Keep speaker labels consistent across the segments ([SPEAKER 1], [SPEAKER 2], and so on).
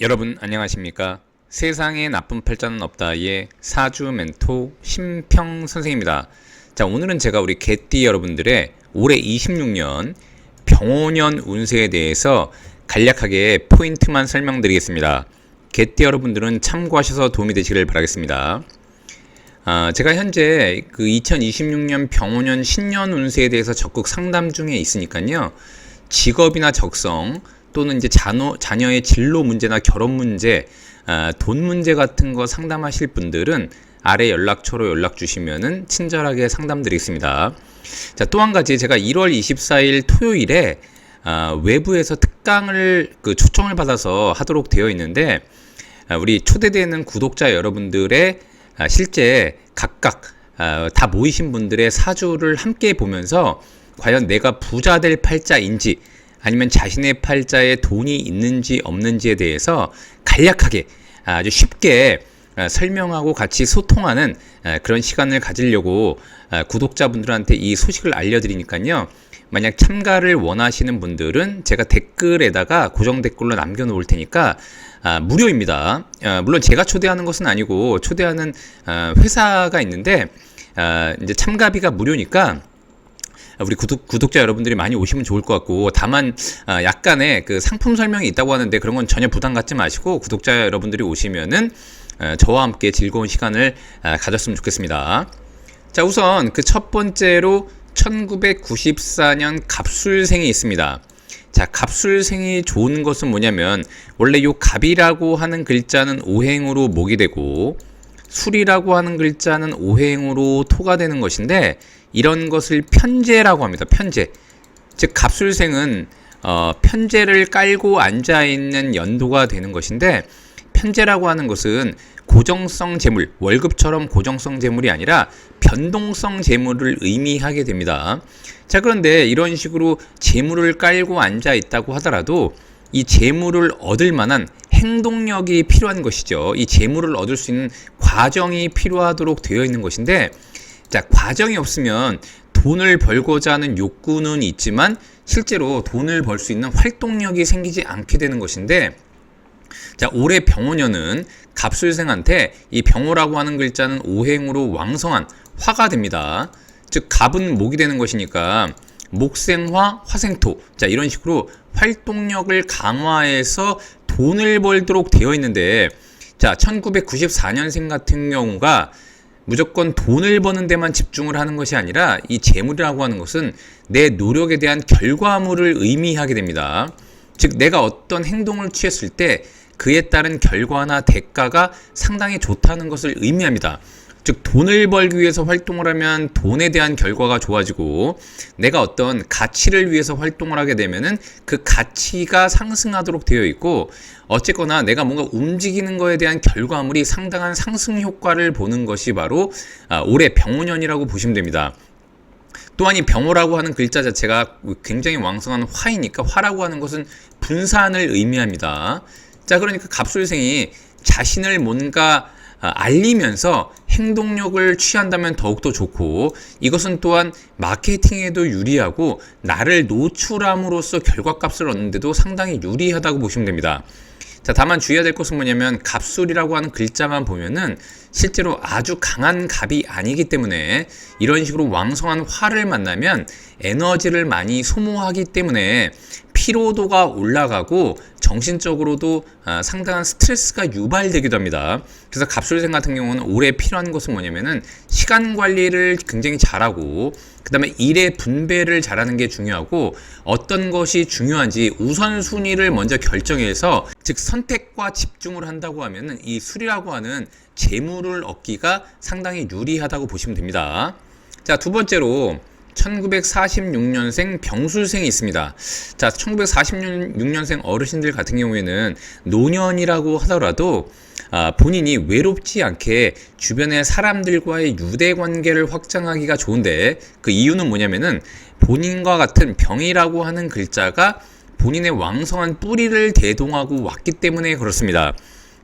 [SPEAKER 1] 여러분 안녕하십니까? 세상에 나쁜 팔자는 없다의 사주 멘토 심평 선생입니다. 자, 오늘은 제가 우리 개띠 여러분들의 올해 26년 병오년 운세에 대해서 간략하게 포인트만 설명드리겠습니다. 개띠 여러분들은 참고하셔서 도움이 되시길 바라겠습니다. 제가 현재 그 2026년 병오년 신년 운세에 대해서 적극 상담 중에 있으니까요. 직업이나 적성 또는 이제 자녀의 진로 문제나 결혼 문제, 돈 문제 같은 거 상담하실 분들은 아래 연락처로 연락 주시면은 친절하게 상담드리겠습니다. 자, 또 한 가지 제가 1월 24일 토요일에 외부에서 특강을 초청을 받아서 하도록 되어 있는데 우리 초대되는 구독자 여러분들의 실제 각각 다 모이신 분들의 사주를 함께 보면서 과연 내가 부자 될 팔자인지 아니면 자신의 팔자에 돈이 있는지 없는지에 대해서 간략하게 아주 쉽게 설명하고 같이 소통하는 그런 시간을 가지려고 구독자분들한테 이 소식을 알려드리니까요. 만약 참가를 원하시는 분들은 제가 댓글에다가 고정 댓글로 남겨놓을 테니까 무료입니다. 물론 제가 초대하는 것은 아니고 초대하는 회사가 있는데 이제 참가비가 무료니까 우리 구독자 여러분들이 많이 오시면 좋을 것 같고, 다만 약간의 그 상품 설명이 있다고 하는데 그런 건 전혀 부담 갖지 마시고 구독자 여러분들이 오시면은 저와 함께 즐거운 시간을 가졌으면 좋겠습니다. 자, 우선 그 첫 번째로 1994년 갑술생이 있습니다. 자, 갑술생이 좋은 것은 뭐냐면 원래 요 갑이라고 하는 글자는 오행으로 목이 되고 술이라고 하는 글자는 오행으로 토가 되는 것인데 이런 것을 편재라고 합니다. 편재. 즉 갑술생은 편재를 깔고 앉아있는 연도가 되는 것인데 편재라고 하는 것은 고정성 재물, 월급처럼 고정성 재물이 아니라 변동성 재물을 의미하게 됩니다. 자, 그런데 이런 식으로 재물을 깔고 앉아있다고 하더라도 이 재물을 얻을 만한 행동력이 필요한 것이죠. 이 재물을 얻을 수 있는 과정이 필요하도록 되어 있는 것인데 자, 과정이 없으면 돈을 벌고자 하는 욕구는 있지만 실제로 돈을 벌 수 있는 활동력이 생기지 않게 되는 것인데 자, 올해 병오년은 갑술생한테 이 병오라고 하는 글자는 오행으로 왕성한 화가 됩니다. 즉 갑은 목이 되는 것이니까 목생화, 화생토. 자, 이런 식으로 활동력을 강화해서 돈을 벌도록 되어 있는데 자, 1994년생 같은 경우가 무조건 돈을 버는 데만 집중을 하는 것이 아니라 이 재물이라고 하는 것은 내 노력에 대한 결과물을 의미하게 됩니다. 즉 내가 어떤 행동을 취했을 때 그에 따른 결과나 대가가 상당히 좋다는 것을 의미합니다. 즉 돈을 벌기 위해서 활동을 하면 돈에 대한 결과가 좋아지고 내가 어떤 가치를 위해서 활동을 하게 되면은 그 가치가 상승하도록 되어 있고 어쨌거나 내가 뭔가 움직이는 거에 대한 결과물이 상당한 상승 효과를 보는 것이 바로 올해 병오년이라고 보시면 됩니다. 또한 이 병오라고 하는 글자 자체가 굉장히 왕성한 화이니까 화라고 하는 것은 분산을 의미합니다. 자, 그러니까 갑술생이 자신을 뭔가 알리면서 행동력을 취한다면 더욱더 좋고 이것은 또한 마케팅에도 유리하고 나를 노출함으로써 결과값을 얻는데도 상당히 유리하다고 보시면 됩니다. 자, 다만 주의해야 될 것은 뭐냐면 갑술이라고 하는 글자만 보면은 실제로 아주 강한 갑이 아니기 때문에 이런 식으로 왕성한 화를 만나면 에너지를 많이 소모하기 때문에 피로도가 올라가고 정신적으로도 상당한 스트레스가 유발되기도 합니다. 그래서 갑술생 같은 경우는 올해 필요한 것은 뭐냐면은 시간 관리를 굉장히 잘하고 그 다음에 일의 분배를 잘하는 게 중요하고 어떤 것이 중요한지 우선순위를 먼저 결정해서 즉 선택과 집중을 한다고 하면은 이 술이라고 하는 재물을 얻기가 상당히 유리하다고 보시면 됩니다. 자, 두 번째로 1946년생 병술생이 있습니다. 자, 1946년생 어르신들 같은 경우에는 노년이라고 하더라도 본인이 외롭지 않게 주변의 사람들과의 유대관계를 확장하기가 좋은데 그 이유는 뭐냐면은 본인과 같은 병이라고 하는 글자가 본인의 왕성한 뿌리를 대동하고 왔기 때문에 그렇습니다.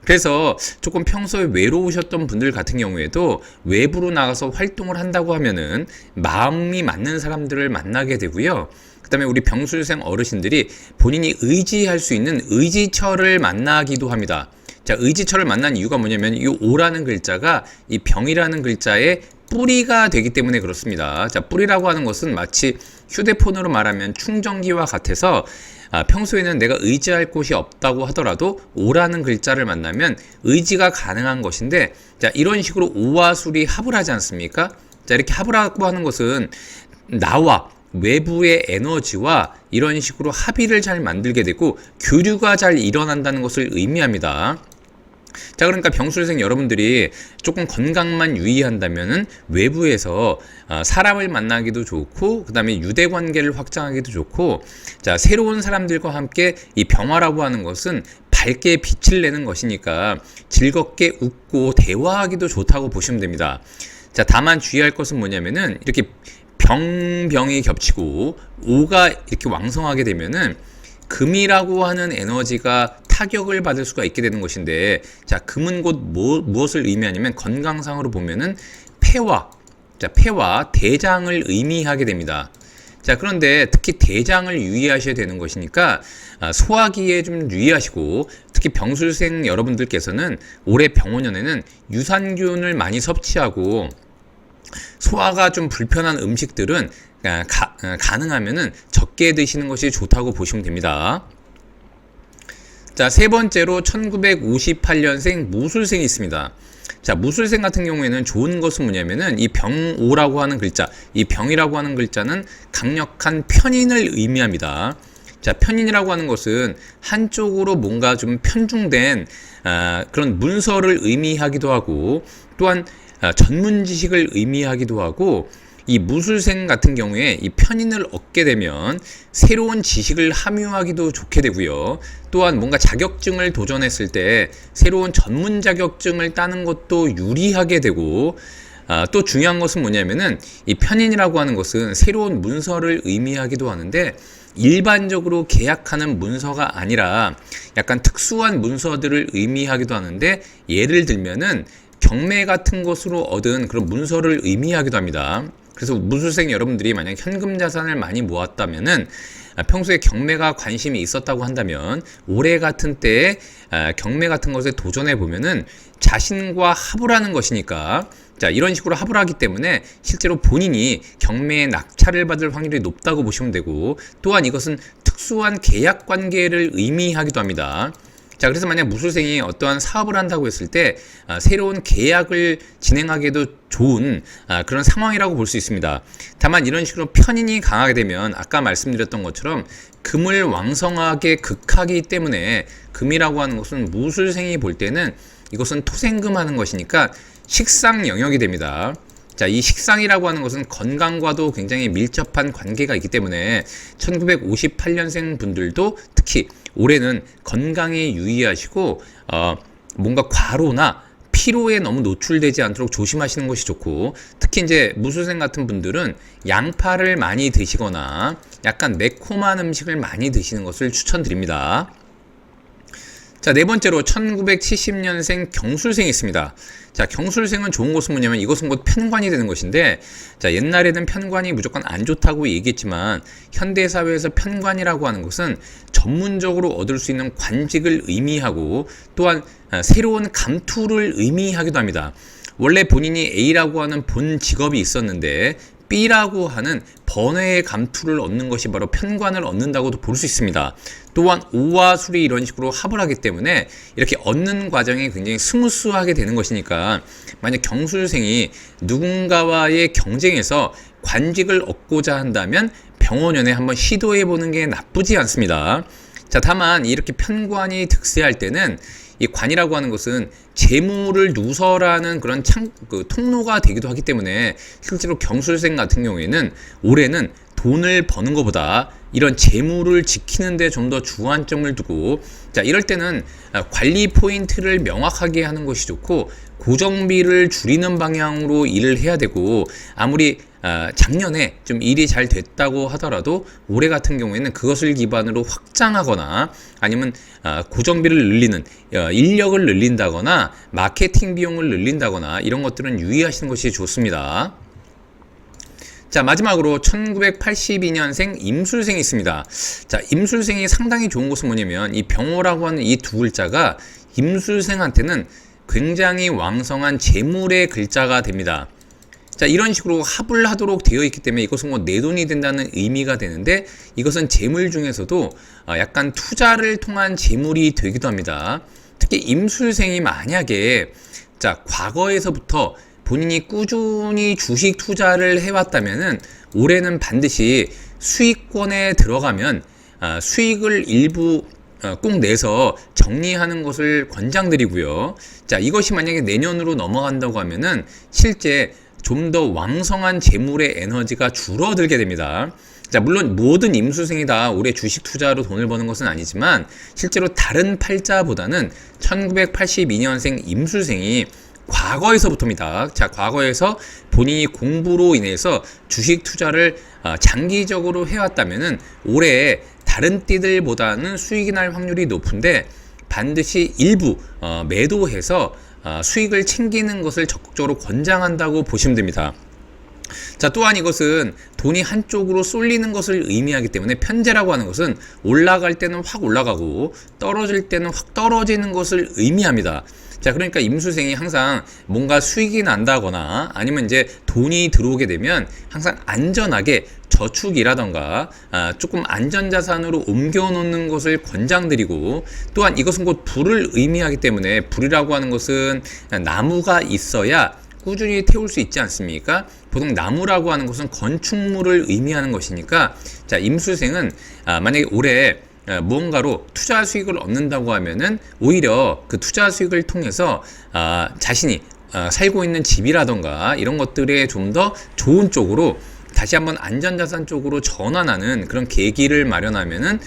[SPEAKER 1] 그래서 조금 평소에 외로우셨던 분들 같은 경우에도 외부로 나가서 활동을 한다고 하면은 마음이 맞는 사람들을 만나게 되고요. 그 그다음에 우리 병술생 어르신들이 본인이 의지할 수 있는 의지처를 만나기도 합니다. 자, 의지처를 만난 이유가 뭐냐면 이 오라는 글자가 이 병이라는 글자의 뿌리가 되기 때문에 그렇습니다. 자, 뿌리라고 하는 것은 마치 휴대폰으로 말하면 충전기와 같아서 평소에는 내가 의지할 곳이 없다고 하더라도 오라는 글자를 만나면 의지가 가능한 것인데, 자, 이런 식으로 오와 술이 합을 하지 않습니까? 자, 이렇게 합을 하고 하는 것은 나와 외부의 에너지와 이런 식으로 합의를 잘 만들게 되고 교류가 잘 일어난다는 것을 의미합니다. 자, 그러니까 병술생 여러분들이 조금 건강만 유의한다면은 외부에서 사람을 만나기도 좋고, 그 다음에 유대 관계를 확장하기도 좋고, 자, 새로운 사람들과 함께 이 병화라고 하는 것은 밝게 빛을 내는 것이니까 즐겁게 웃고 대화하기도 좋다고 보시면 됩니다. 자, 다만 주의할 것은 뭐냐면은 이렇게 병이 겹치고 오가 이렇게 왕성하게 되면은 금이라고 하는 에너지가 타격을 받을 수가 있게 되는 것인데, 자, 금은 곧 무엇을 의미하냐면 건강상으로 보면은 폐와 대장을 의미하게 됩니다. 자, 그런데 특히 대장을 유의하셔야 되는 것이니까 소화기에 좀 유의하시고, 특히 병술생 여러분들께서는 올해 병원년에는 유산균을 많이 섭취하고 소화가 좀 불편한 음식들은 가능하면은 적게 드시는 것이 좋다고 보시면 됩니다. 자, 세 번째로 1958년생 무술생이 있습니다. 자, 무술생 같은 경우에는 좋은 것은 뭐냐면은 이 병오라고 하는 글자, 이 병이라고 하는 글자는 강력한 편인을 의미합니다. 자, 편인이라고 하는 것은 한쪽으로 뭔가 좀 편중된 그런 문서를 의미하기도 하고, 또한 전문 지식을 의미하기도 하고, 이 무술생 같은 경우에 이 편인을 얻게 되면 새로운 지식을 함유하기도 좋게 되고요. 또한 뭔가 자격증을 도전했을 때 새로운 전문 자격증을 따는 것도 유리하게 되고, 또 중요한 것은 뭐냐면은 이 편인이라고 하는 것은 새로운 문서를 의미하기도 하는데, 일반적으로 계약하는 문서가 아니라 약간 특수한 문서들을 의미하기도 하는데, 예를 들면은 경매 같은 것으로 얻은 그런 문서를 의미하기도 합니다. 그래서 무술생 여러분들이 만약 현금 자산을 많이 모았다면은 평소에 경매가 관심이 있었다고 한다면 올해 같은 때에 경매 같은 것에 도전해 보면은 자신과 합을 하는 것이니까, 자, 이런 식으로 합을 하기 때문에 실제로 본인이 경매에 낙찰을 받을 확률이 높다고 보시면 되고, 또한 이것은 특수한 계약 관계를 의미하기도 합니다. 자, 그래서 만약 무술생이 어떠한 사업을 한다고 했을 때 새로운 계약을 진행하기에도 좋은 그런 상황이라고 볼 수 있습니다. 다만 이런 식으로 편인이 강하게 되면 아까 말씀드렸던 것처럼 금을 왕성하게 극하기 때문에 금이라고 하는 것은 무술생이 볼 때는 이것은 토생금하는 것이니까 식상 영역이 됩니다. 자, 이 식상이라고 하는 것은 건강과도 굉장히 밀접한 관계가 있기 때문에 1958년생 분들도 특히 올해는 건강에 유의하시고 뭔가 과로나 피로에 너무 노출되지 않도록 조심하시는 것이 좋고, 특히 이제 무술생 같은 분들은 양파를 많이 드시거나 약간 매콤한 음식을 많이 드시는 것을 추천드립니다. 자, 네 번째로 1970년생 경술생이 있습니다. 자, 경술생은 좋은 것은 뭐냐면 이것은 곧 편관이 되는 것인데, 자, 옛날에는 편관이 무조건 안 좋다고 얘기했지만 현대사회에서 편관이라고 하는 것은 전문적으로 얻을 수 있는 관직을 의미하고, 또한 새로운 감투를 의미하기도 합니다. 원래 본인이 A라고 하는 본 직업이 있었는데 B라고 하는 번외의 감투를 얻는 것이 바로 편관을 얻는다고도 볼 수 있습니다. 또한 오와 술이 이런 식으로 합을 하기 때문에 이렇게 얻는 과정이 굉장히 스무스하게 되는 것이니까, 만약 경술생이 누군가와의 경쟁에서 관직을 얻고자 한다면 병원연에 한번 시도해 보는 게 나쁘지 않습니다. 자, 다만 이렇게 편관이 득세할 때는 이 관이라고 하는 것은 재물을 누설하는 그런 통로가 되기도 하기 때문에 실제로 경술생 같은 경우에는 올해는 돈을 버는 것보다 이런 재물을 지키는 데 좀 더 주안점을 두고, 자, 이럴 때는 관리 포인트를 명확하게 하는 것이 좋고 고정비를 줄이는 방향으로 일을 해야 되고, 아무리 작년에 좀 일이 잘 됐다고 하더라도 올해 같은 경우에는 그것을 기반으로 확장하거나 아니면 고정비를 늘리는 인력을 늘린다거나 마케팅 비용을 늘린다거나 이런 것들은 유의하시는 것이 좋습니다. 자, 마지막으로 1982년생 임술생이 있습니다. 자, 임술생이 상당히 좋은 것은 뭐냐면 이 병호라고 하는 이 두 글자가 임술생한테는 굉장히 왕성한 재물의 글자가 됩니다. 자, 이런 식으로 합을 하도록 되어 있기 때문에 이것은 뭐 내 돈이 된다는 의미가 되는데, 이것은 재물 중에서도 약간 투자를 통한 재물이 되기도 합니다. 특히 임술생이 만약에 자, 과거에서부터 본인이 꾸준히 주식 투자를 해왔다면은 올해는 반드시 수익권에 들어가면 수익을 일부 꼭 내서 정리하는 것을 권장드리고요. 자, 이것이 만약에 내년으로 넘어간다고 하면은 실제 좀 더 왕성한 재물의 에너지가 줄어들게 됩니다. 자, 물론 모든 임수생이 다 올해 주식 투자로 돈을 버는 것은 아니지만 실제로 다른 팔자보다는 1982년생 임수생이 과거에서부터입니다. 자, 과거에서 본인이 공부로 인해서 주식 투자를 장기적으로 해왔다면은 올해 다른 띠들보다는 수익이 날 확률이 높은데 반드시 일부 매도해서 수익을 챙기는 것을 적극적으로 권장한다고 보시면 됩니다. 자, 또한 이것은 돈이 한쪽으로 쏠리는 것을 의미하기 때문에 편재라고 하는 것은 올라갈 때는 확 올라가고 떨어질 때는 확 떨어지는 것을 의미합니다. 자, 그러니까 임수생이 항상 뭔가 수익이 난다거나 아니면 이제 돈이 들어오게 되면 항상 안전하게 저축이라던가 조금 안전자산으로 옮겨 놓는 것을 권장드리고, 또한 이것은 곧 불을 의미하기 때문에 불이라고 하는 것은 나무가 있어야 꾸준히 태울 수 있지 않습니까? 보통 나무라고 하는 것은 건축물을 의미하는 것이니까, 자, 임수생은 만약에 올해 무언가로 투자 수익을 얻는다고 하면은 오히려 그 투자 수익을 통해서 자신이 살고 있는 집이라던가 이런 것들에 좀 더 좋은 쪽으로 다시 한번 안전자산 쪽으로 전환하는 그런 계기를 마련하면은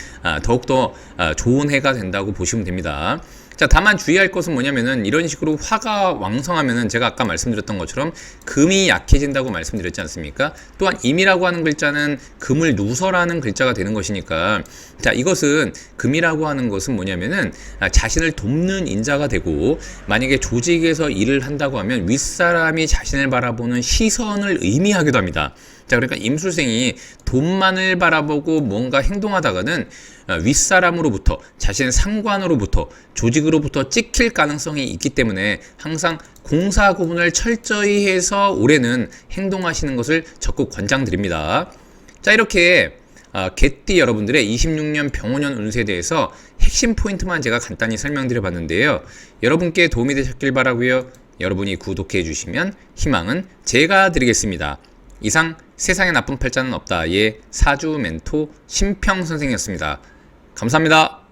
[SPEAKER 1] 더욱더 좋은 해가 된다고 보시면 됩니다. 자, 다만 주의할 것은 뭐냐면은 이런 식으로 화가 왕성하면은 제가 아까 말씀드렸던 것처럼 금이 약해진다고 말씀드렸지 않습니까? 또한 임이라고 하는 글자는 금을 누설하는 글자가 되는 것이니까, 자, 이것은 금이라고 하는 것은 뭐냐면은 자신을 돕는 인자가 되고, 만약에 조직에서 일을 한다고 하면 윗사람이 자신을 바라보는 시선을 의미하기도 합니다. 자, 그러니까 임술생이 돈만을 바라보고 뭔가 행동하다가는 윗사람으로부터, 자신의 상관으로부터, 조직으로부터 찍힐 가능성이 있기 때문에 항상 공사 구분을 철저히 해서 올해는 행동하시는 것을 적극 권장드립니다. 자, 이렇게 개띠 여러분들의 26년 병호년 운세에 대해서 핵심 포인트만 제가 간단히 설명드려 봤는데요. 여러분께 도움이 되셨길 바라고요. 여러분이 구독해 주시면 희망은 제가 드리겠습니다. 이상 세상에 나쁜 팔자는 없다의 사주 멘토 심평 선생이었습니다. 감사합니다.